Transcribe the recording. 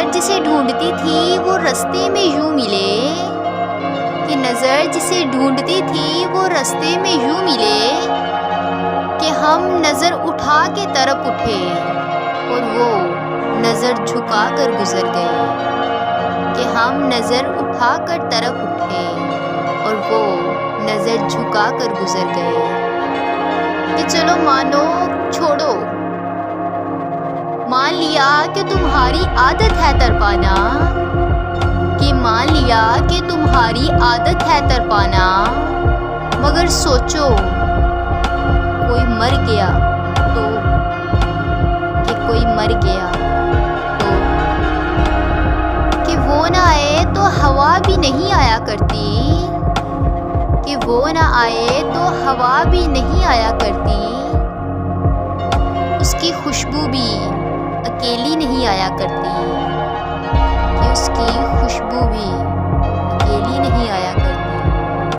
नज़र जिसे ढूंढती थी वो रास्ते में यूं मिले, कि नज़र जिसे ढूंढती थी वो रास्ते में यूं मिले, कि हम नज़र उठा के तरफ उठे और वो नज़र झुका कर गुजर गए, कि हम नज़र उठा कर तरफ उठे और वो नज़र झुका कर गुजर गए। कि चलो मानो छोड़ो, मान लिया कि तुम्हारी आदत है तड़पाना, कि मान लिया कि तुम्हारी आदत है तड़पाना, मगर सोचो कोई मर गया तो, कि कोई मर गया तो, कि वो ना आए तो हवा भी नहीं आया करती, कि वो ना आए तो हवा भी नहीं आया करती, उसकी खुशबू भी अकेली नहीं आया करती, कि उसकी